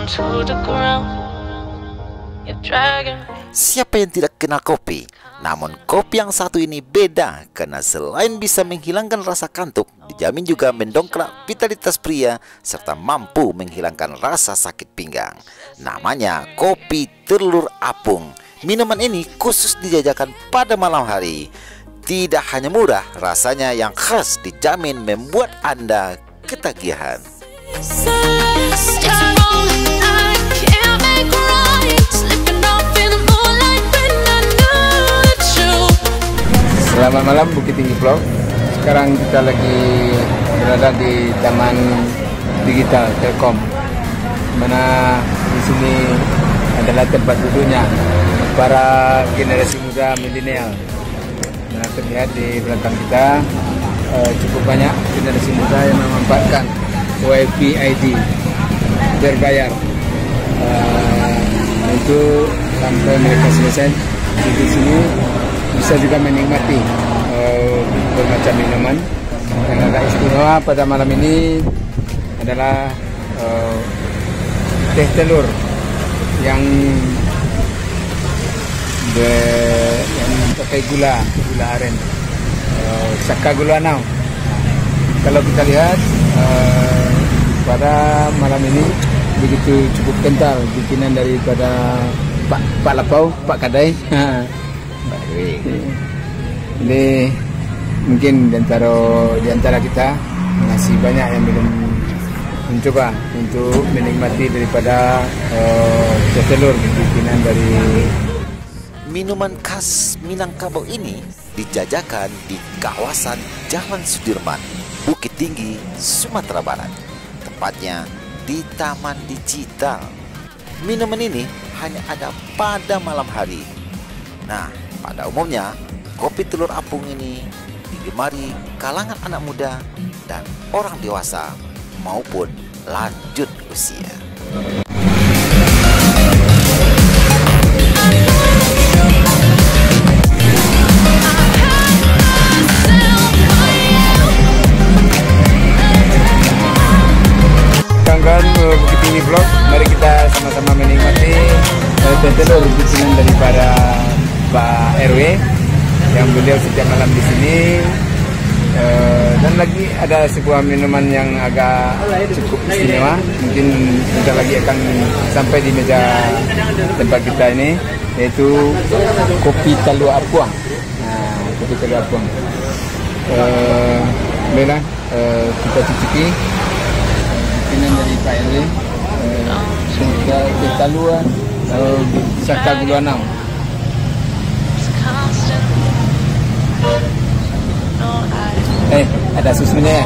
to the ground. You're dragging me. Siapa yang tidak kenal kopi? Namun kopi yang satu ini beda karena selain bisa menghilangkan rasa kantuk, dijamin juga mendongkrak vitalitas pria serta mampu menghilangkan rasa sakit pinggang. Namanya kopi telur apung. Minuman ini khusus dijajakan pada malam hari. Tidak hanya murah, rasanya yang khas dijamin membuat Anda ketagihan. Selamat malam Bukit Tinggi Vlog. Sekarang kita lagi berada di Taman Digital Telkom, mana di sini adalah tempat duduknya para generasi muda milenial. Nah, terlihat di belakang kita cukup banyak generasi muda yang memanfaatkan WiFi ID berbayar untuk sampai mereka selesai di sini. Bisa juga menikmati bermacam minuman. Yang agak istimewa pada malam ini adalah teh telur yang pakai gula aren, saka gula nau. Kalau kita lihat pada malam ini begitu cukup kental bikinan daripada Pak Lapau, Pak Kadai. Ini mungkin di antara kita masih banyak yang belum mencoba untuk menikmati daripada telur bikinan dari minuman khas Minangkabau ini dijajakan di kawasan Jalan Sudirman, Bukit Tinggi, Sumatera Barat. Tepatnya di Taman Digital. Minuman ini hanya ada pada malam hari. Nah, pada umumnya kopi telur apung ini digemari kalangan anak muda dan orang dewasa maupun lanjut usia. Kawan-kawan Bukit Tinggi Vlog, mari kita sama-sama menikmati teh telur bikinan daripada Pak RW yang beliau setiap malam di sini. Dan lagi ada sebuah minuman yang agak cukup istimewa, mungkin kita lagi akan sampai di meja tempat kita ini, yaitu kopi telur apung. Nah, kopi telur apung. Baiklah, kita cicipi bikinan dari Pak RW. Kopi telur saka gula nau. Ada susunya ya?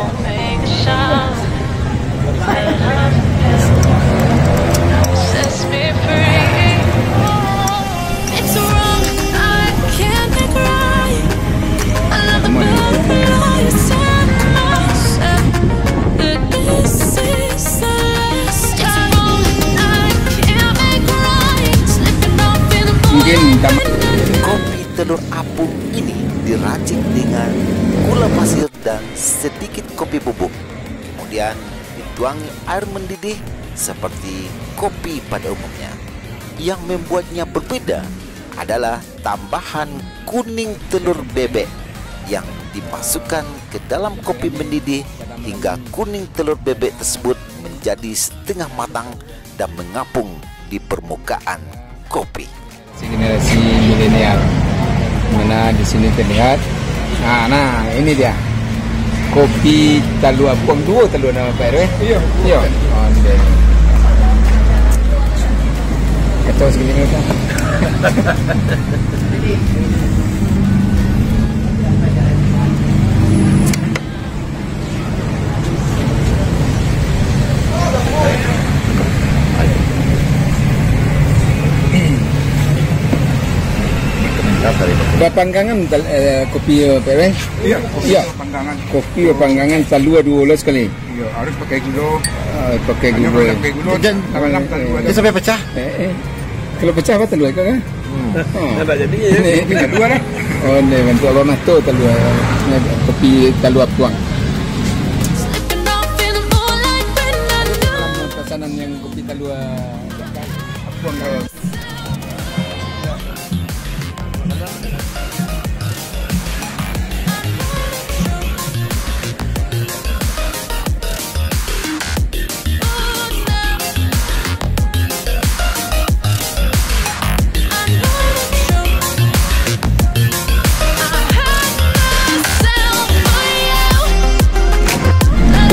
Mungkin kopi telur apung ini diracik dengan gula pasir dan sedikit kopi bubuk. Kemudian dituangi air mendidih seperti kopi pada umumnya. Yang membuatnya berbeda adalah tambahan kuning telur bebek yang dimasukkan ke dalam kopi mendidih hingga kuning telur bebek tersebut menjadi setengah matang dan mengapung di permukaan kopi. Generasi milenial, mana di sini terlihat. Nah ini dia kopi telur apung, dua telur nama Pak RW. Iya. Oh, ini. Kacau segini kan. Panggangan kopi Pak RW? Iya. Panggangan. Kopi panggangan telur 12 kali. Iya, harus pakai gula. Pakai gula. Dia sampai pecah. Kalau pecah apa telur kan? Nampak jadi ya. Ini kedua dah. Oh, ni bantu abang mato telur. Kopi telur apung. Pesanan yang kopi telur apuang kau.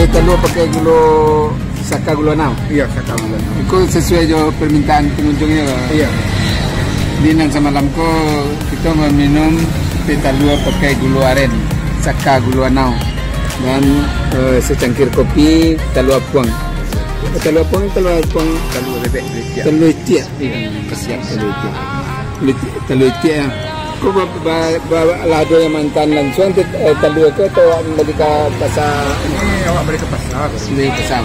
Telur pakai gula saka gula nau. Iya, saka gula nau. Itu sesuai jo permintaan pengunjungnya. Iya. Di nan semalam ko kita meminum teh telur pakai gula aren, saka gula nau dan secangkir kopi telur apuang. Telur apuang telur bebek. Telur itik. Kesiap telur itik. Telur itik. Kau lado yang mantan langsung telur ke atau balik ke pasar? Ini awak balik ke pasar. Balik ke pasar.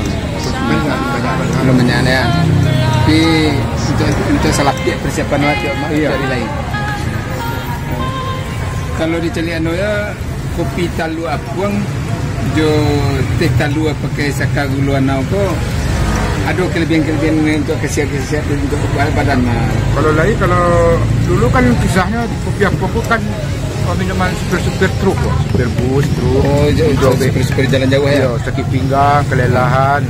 Banyak. Banyak ya. Tapi untuk salah persiapan waktu dari lain. Kalau di Caliano ya kopi talu apuang, jo teh talu pakai saka gula nau ko. Ada kelebihan untuk kesiap untuk badan. Kalau lain, kalau dulu kan kisahnya kopi apuang kan minuman super truk, super bus, truk. Oh, super jalan jauh ya. Sakit pinggang, kelelahan.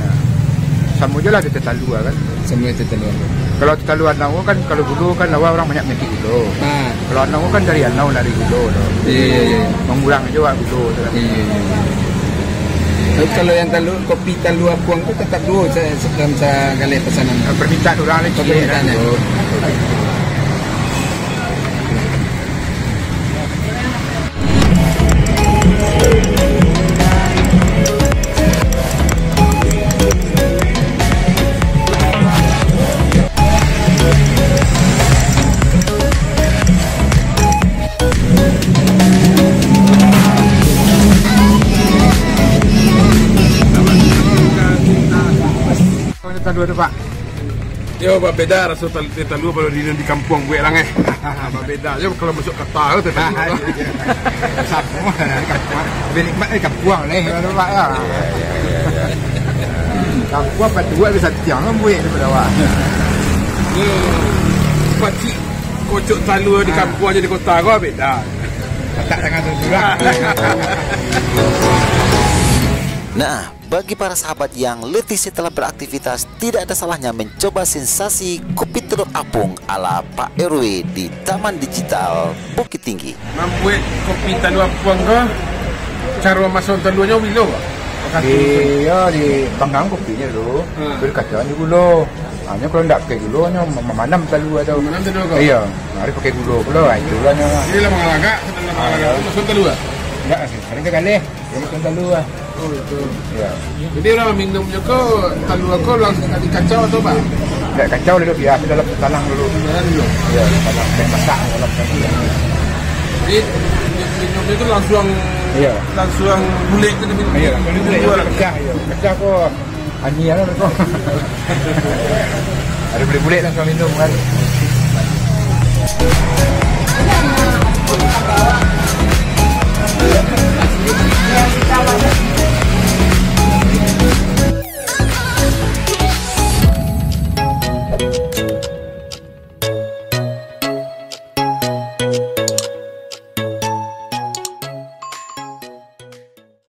Sama je lah teh talua kan. Semua teh talua. Kalau teh talua nau kan, kalau dulu kan lawa orang banyak mati gula. Kalau nau kan dari nau lari gula. Iya. Mengulang aja wak gula. Iya. Kalau yang kopi talu apuang itu tetap dulu dalam segala pesanan. Permintaan orang lagi. Permintaannya. Talua tu Pak. Yo, Pak beda rasa teh talua kalau di kampung gue lang Pak beda. Yo kalau masuk kota teh talua. Sama kampung. Lebih nikmat kampung ni Pak ya. Kampung berdua bisa tiang buih daripada awak. Pakcik kocok talua di kampung aja di kota kau beda. Tak sangat tersurat. Nah, bagi para sahabat yang letih setelah beraktivitas, tidak ada salahnya mencoba sensasi kopi telur apung ala Pak RW di Taman Digital Bukit Tinggi. Membuat kopi talua apung kau, cara masuk taluanya bilo. Iya, di panggang kopinya dulu. Berkacauan di gula. Hanya kalau tidak pakai gula, hanya memanam talua atau. Memanam talua kau. Iya, mari pakai gula pula. Itulah nya. Ini lah mengalagak, masuk talua. Enggak, sering kali. Jadi kan talua. Oh betul. Ya. Jadi orang minumnya kau talua kau langsung dikacau atau apa? Tidak kacau dulu biasa dalam talang dulu. Dalam dulu. Ya, talang masak dalam talang. Jadi minumnya itu langsung bulik ke minum. Iya, bulik pecah ya. Pecah kok. Anjing lah kok. Ada bulik-bulik langsung minum kan.